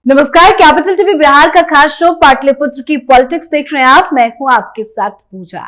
नमस्कार, capital TV Bihar का खास शो पाटलिपुत्र की पॉलिटिक्स देख रहे हैं आप। मैं हूं आपके साथ पूजा।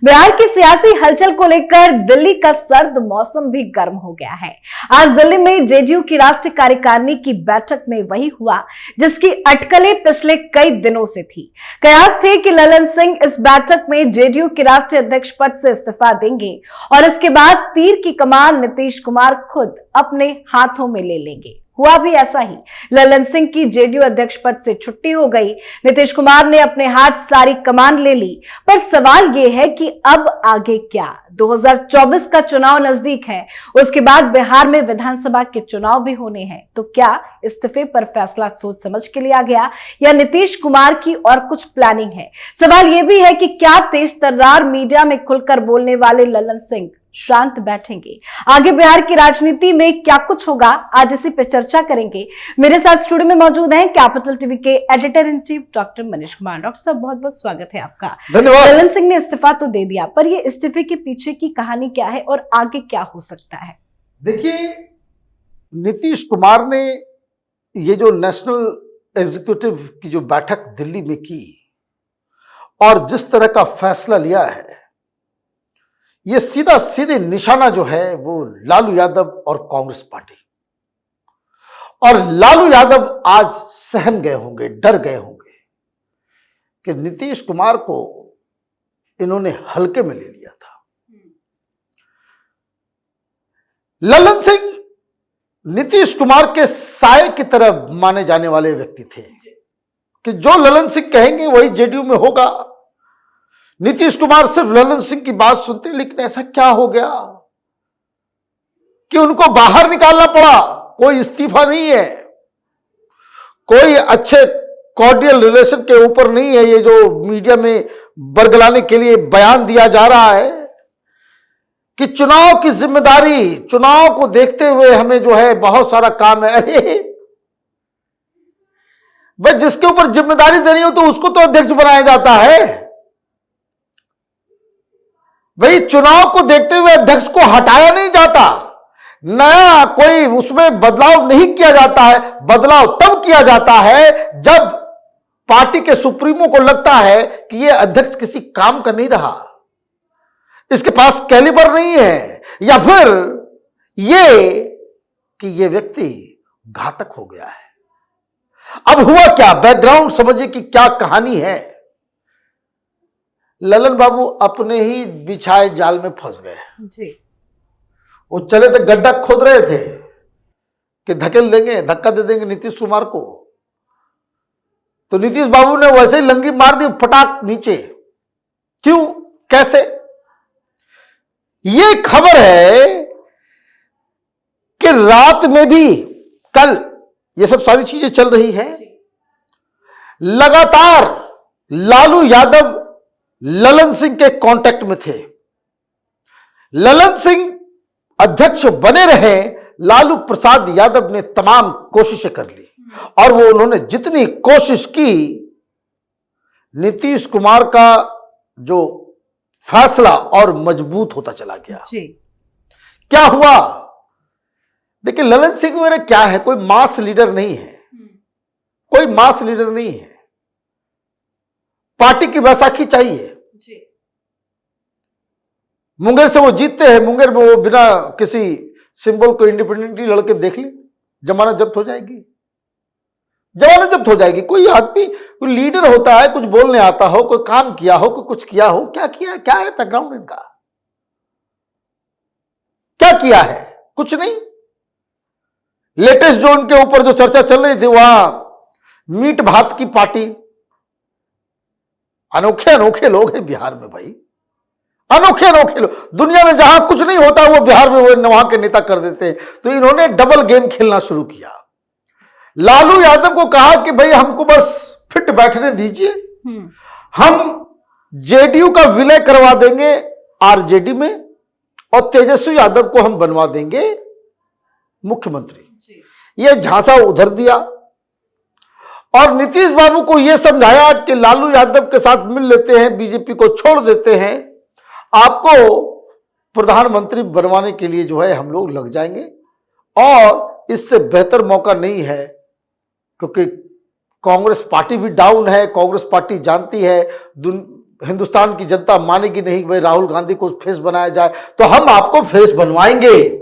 बिहार की सियासी हलचल को लेकर दिल्ली का सर्द मौसम भी गर्म हो गया है। आज दिल्ली में जेडीयू की राष्ट्रीय कार्यकारिणी की बैठक में वही हुआ जिसकी अटकलें पिछले कई दिनों से थी। कयास थे कि ललन सिंह इस बैठक में जेडीयू के राष्ट्रीय अध्यक्ष पद से इस्तीफा देंगे और इसके बाद तीर की कमान नीतीश कुमार खुद अपने हाथों में ले लेंगे। हुआ भी ऐसा ही। ललन सिंह की जेडीयू अध्यक्ष पद से छुट्टी हो गई। नीतीश कुमार ने अपने हाथ सारी कमान ले ली। पर सवाल यह है कि अब आगे क्या? 2024 का चुनाव नजदीक है, उसके बाद बिहार में विधानसभा के चुनाव भी होने हैं। तो क्या इस्तीफे पर फैसला सोच समझ के लिया गया या नीतीश कुमार की और कुछ प्लानिंग है? सवाल यह भी है कि क्या तेज तर्रार मीडिया में खुलकर बोलने वाले ललन सिंह शांत बैठेंगे? आगे बिहार की राजनीति में क्या कुछ होगा, आज इसी पे चर्चा करेंगे। मेरे साथ स्टूडियो में मौजूद हैं कैपिटल टीवी के editor in chief doctor Manish Kumar. Doctor साहब, बहुत बहुत स्वागत है आपका। धन्यवाद। ललन सिंह ने इस्तीफा तो दे दिया, पर ये इस्तीफे के पीछे की कहानी क्या है और आगे क्या हो सकता है? देखिए, नीतीश कुमार ने ये जो नेशनल एग्जीक्यूटिव की जो बैठक दिल्ली में की और जिस तरह का फैसला लिया है, ये सीधा सीधे निशाना जो है वो लालू यादव और कांग्रेस पार्टी। और लालू यादव आज सहम गए होंगे, डर गए होंगे कि नीतीश कुमार को इन्होंने हल्के में ले लिया था। ललन सिंह नीतीश कुमार के साये की तरह माने जाने वाले व्यक्ति थे कि जो ललन सिंह कहेंगे वही जेडीयू में होगा। नीतीश कुमार सिर्फ ललन सिंह की बात सुनते, लेकिन ऐसा क्या हो गया कि उनको बाहर निकालना पड़ा? कोई इस्तीफा नहीं है, कोई अच्छे कॉर्डियल रिलेशन के ऊपर नहीं है। ये जो मीडिया में बरगलाने के लिए बयान दिया जा रहा है कि चुनाव की जिम्मेदारी, चुनाव को देखते हुए हमें जो है बहुत सारा काम है। अरे भाई, जिसके ऊपर जिम्मेदारी देनी हो तो उसको तो अध्यक्ष बनाया जाता है। भाई, चुनाव को देखते हुए अध्यक्ष को हटाया नहीं जाता, नया कोई उसमें बदलाव नहीं किया जाता है। बदलाव तब किया जाता है जब पार्टी के सुप्रीमो को लगता है कि यह अध्यक्ष किसी काम का नहीं रहा, इसके पास कैलिबर नहीं है, या फिर ये कि यह व्यक्ति घातक हो गया है। अब हुआ क्या, बैकग्राउंड समझिए कि क्या कहानी है। ललन बाबू अपने ही बिछाए जाल में फंस गए जी। वो चले थे, गड्ढा खोद रहे थे कि धकेल देंगे, धक्का दे देंगे नीतीश कुमार को, तो नीतीश बाबू ने वैसे ही लंगी मार दी फटाक नीचे। क्यों, कैसे? ये खबर है कि रात में भी कल ये सब सारी चीजें चल रही है। लगातार लालू यादव ललन सिंह के कांटेक्ट में थे। ललन सिंह अध्यक्ष बने रहे, लालू प्रसाद यादव ने तमाम कोशिशें कर ली और वो उन्होंने जितनी कोशिश की, नीतीश कुमार का जो फैसला और मजबूत होता चला गया जी। क्या हुआ? देखिए, ललन सिंह मेरा क्या है, कोई मास लीडर नहीं है, कोई मास लीडर नहीं है। पार्टी की बैसाखी चाहिए जी। मुंगेर से वो जीतते हैं, मुंगेर में वो बिना किसी सिंबल को इंडिपेंडेंटली लड़के देख ले, जमानत जब्त हो जाएगी, जमानत जब्त हो जाएगी। कोई आदमी, कोई लीडर होता है, कुछ बोलने आता हो, कोई काम किया हो, कोई कुछ किया हो, क्या किया, क्या है बैकग्राउंड इनका, क्या किया है? कुछ नहीं। लेटेस्ट जो उनके ऊपर जो चर्चा चल रही थी, वहां मीट भात की पार्टी। अनोखे अनोखे लोग हैं बिहार में भाई, अनोखे अनोखे लोग। दुनिया में जहां कुछ नहीं होता वो बिहार में वो वहां के नेता कर देते हैं। तो इन्होंने डबल गेम खेलना शुरू किया। लालू यादव को कहा कि भाई हमको बस फिट बैठने दीजिए, हम जेडीयू का विलय करवा देंगे आरजेडी में और तेजस्वी यादव को हम बनवा देंगे मुख्यमंत्री। यह झांसा उधर दिया और नीतीश बाबू को यह समझाया कि लालू यादव के साथ मिल लेते हैं, बीजेपी को छोड़ देते हैं, आपको प्रधानमंत्री बनवाने के लिए जो है हम लोग लग जाएंगे और इससे बेहतर मौका नहीं है, क्योंकि कांग्रेस पार्टी भी डाउन है। कांग्रेस पार्टी जानती है हिंदुस्तान की जनता मानेगी नहीं भाई राहुल गांधी को फेस बनाया जाए, तो हम आपको फेस बनवाएंगे।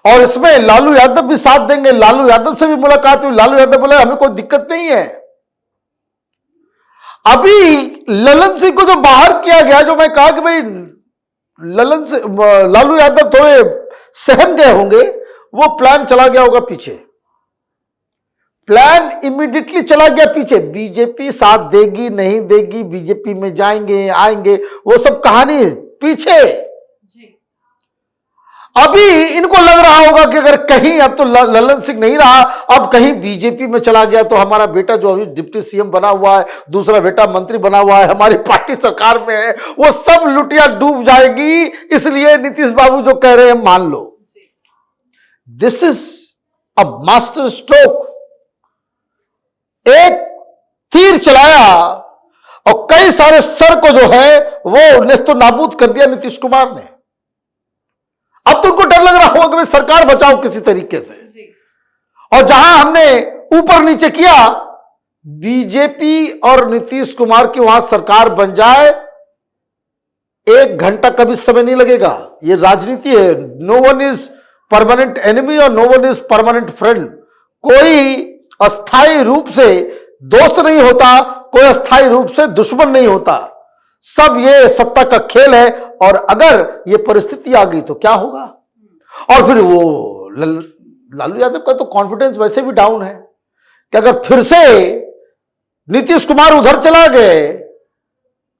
और इसमें लालू यादव भी साथ देंगे। लालू यादव से भी मुलाकात हुई। लालू यादव बोले हमें कोई दिक्कत नहीं है। अभी ललन सिंह को जो बाहर किया गया, जो मैं कहा कि भाई लालू यादव थोड़े सहम गए होंगे, वो प्लान चला गया होगा पीछे। प्लान इमीडिएटली चला गया पीछे। बीजेपी साथ देगी नहीं देगी, बीजेपी में जाएंगे आएंगे, वो सब कहानी पीछे। अभी इनको लग रहा होगा कि अगर कहीं अब तो ललन सिंह नहीं रहा, अब कहीं बीजेपी में चला गया तो हमारा बेटा जो अभी डिप्टी सीएम बना हुआ है, दूसरा बेटा मंत्री बना हुआ है, हमारी पार्टी सरकार में है, वो सब लुटिया डूब जाएगी। इसलिए नीतीश बाबू जो कह रहे हैं मान लो। This is a master stroke. एक तीर चलाया और कई सारे सर को जो है वो नेस्तो नाबूद कर दिया नीतीश कुमार ने। अब तो उनको डर लग रहा होगा कि भाई सरकार बचाओ किसी तरीके से। और जहां हमने ऊपर नीचे किया, बीजेपी और नीतीश कुमार की वहां सरकार बन जाए, 1 घंटा कभी समय नहीं लगेगा। ये राजनीति है। No one is permanent enemy और no one is permanent friend. कोई अस्थायी रूप से दोस्त नहीं होता, कोई अस्थायी रूप से दुश्मन नहीं होता। सब ये सत्ता का खेल है। और अगर ये परिस्थिति आ गई तो क्या होगा? और फिर वो लालू यादव का तो कॉन्फिडेंस वैसे भी डाउन है कि अगर फिर से नीतीश कुमार उधर चला गए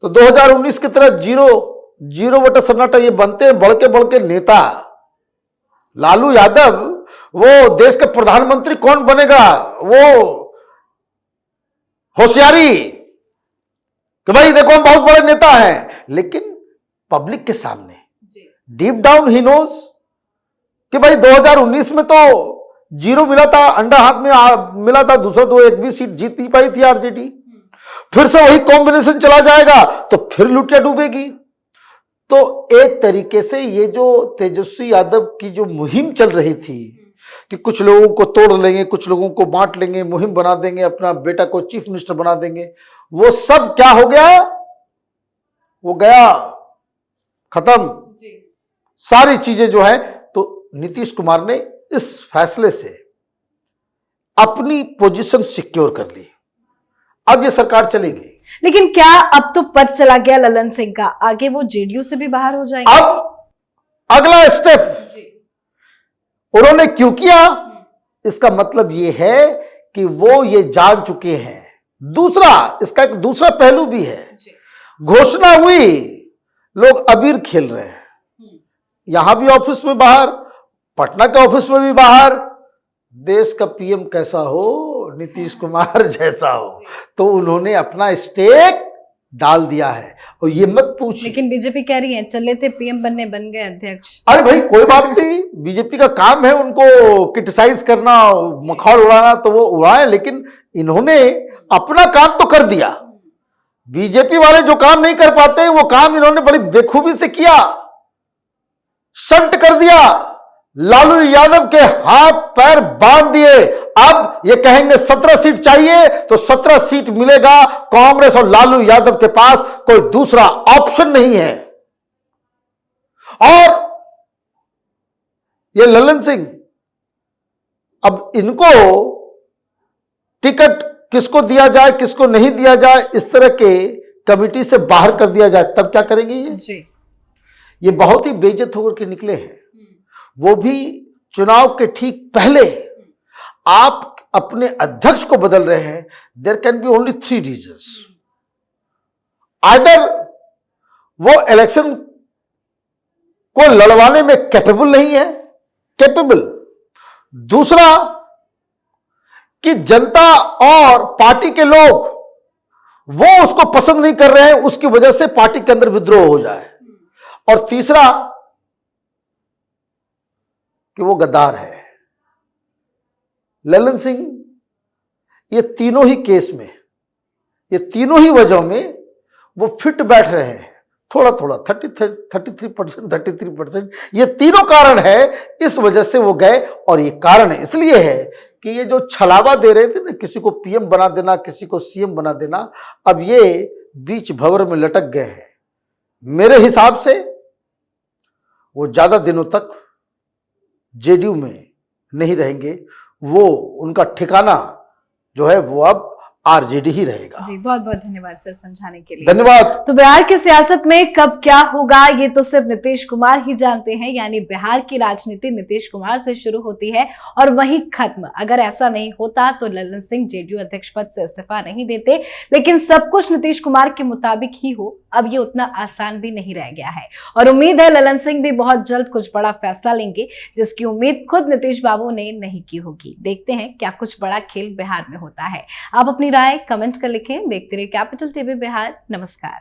तो 2019 की तरह जीरो बटा सन्नाटा ये बनते हैं बढ़ के नेता। लालू यादव वो देश का प्रधानमंत्री कौन बनेगा? वो होशियारी कि भाई देखो हम बहुत बड़े नेता हैं, लेकिन पब्लिक के सामने डीप डाउन ही नोज कि भाई 2019 में तो 0 मिला था, अंडा हाथ में मिला था, दूसरा तो एक भी सीट जीत नहीं पाई थी आरजेडी। फिर से वही कॉम्बिनेशन चला जाएगा तो फिर लुटिया डूबेगी। तो एक तरीके से ये जो तेजस्वी यादव की जो मुहिम चल रही थी कि कुछ लोगों को तोड़ लेंगे, कुछ लोगों को बांट लेंगे, मुहिम बना देंगे, अपना बेटा को चीफ मिनिस्टर बना देंगे, वो सब क्या हो गया? वो गया, खत्म सारी चीजें जो है। तो नीतीश कुमार ने इस फैसले से अपनी पोजीशन सिक्योर कर ली। अब ये सरकार चलेगी। लेकिन क्या अब तो पद चला गया ललन सिंह का, आगे वो जेडीयू से भी बाहर हो जाएंगे? अब अगला स्टेप उन्होंने क्यों किया? इसका मतलब यह है कि वो ये जान चुके हैं। दूसरा, इसका एक दूसरा पहलू भी है। घोषणा हुई, लोग अबीर खेल रहे हैं। यहां भी ऑफिस में बाहर, पटना के ऑफिस में भी बाहर। देश का पीएम कैसा हो, नीतीश कुमार जैसा हो। तो उन्होंने अपना स्टेक डाल दिया है। और ये मत पूछिए, लेकिन बीजेपी कह रही है चले थे पीएम बनने, बन गए अध्यक्ष। अरे भाई कोई बात नहीं, बीजेपी का काम है उनको क्रिटिसाइज करना, मखौल उड़ाना, तो वो उड़ाए, लेकिन इन्होंने अपना काम तो कर दिया। बीजेपी वाले जो काम नहीं कर पाते वो काम इन्होंने बड़ी बेखूबी से किया, शंट कर दिया, लालू यादव के हाथ पैर बांध दिए। अब ये कहेंगे 17 सीट चाहिए तो 17 सीट मिलेगा। कांग्रेस और लालू यादव के पास कोई दूसरा ऑप्शन नहीं है। और ये ललन सिंह, अब इनको टिकट किसको दिया जाए, किसको नहीं दिया जाए, इस तरह के कमिटी से बाहर कर दिया जाए, तब क्या करेंगे ये बहुत ही बेइज्जत होकर के निकले हैं। वो भी चुनाव के ठीक पहले आप अपने अध्यक्ष को बदल रहे हैं। There can be only 3 reasons. Either वो इलेक्शन को लड़वाने में कैपेबल नहीं है, दूसरा कि जनता और पार्टी के लोग वो उसको पसंद नहीं कर रहे हैं, उसकी वजह से पार्टी के अंदर विद्रोह हो जाए, और तीसरा कि वो गद्दार है। ललन सिंह ये तीनों ही केस में, ये तीनों ही वजहों में वो फिट बैठ रहे हैं। थोड़ा 33%, ये तीनों कारण है, इस वजह से वो गए। और ये कारण इसलिए है कि ये जो छलावा दे रहे थे ना, किसी को पीएम बना देना, किसी को सीएम बना देना, अब ये बीच भंवर में लटक गए हैं। मेरे हिसाब से वो ज्यादा दिनों तक जेडीयू में नहीं रहेंगे। वो उनका ठिकाना जो है वो अब आरजेडी ही रहेगा। जी, बहुत बहुत धन्यवाद सर समझाने के लिए। धन्यवाद। तो बिहार की सियासत में कब क्या होगा ये तो सिर्फ नीतीश कुमार ही जानते हैं। यानी बिहार की राजनीति नीतीश कुमार से शुरू होती है और वहीं खत्म। अगर ऐसा नहीं होता तो ललन सिंह जेडीयू अध्यक्ष पद से इस्तीफा नहीं देते, लेकिन सब कुछ नीतीश कुमार के मुताबिक ही हो, अब ये उतना आसान भी नहीं रह गया है। और उम्मीद है ललन सिंह भी बहुत जल्द कुछ बड़ा फैसला लेंगे, जिसकी उम्मीद खुद नीतीश बाबू ने नहीं की होगी। देखते हैं क्या कुछ बड़ा खेल बिहार में होता है। आप अपनी राय कमेंट कर लिखें। देखते रहिए कैपिटल टीवी बिहार। नमस्कार।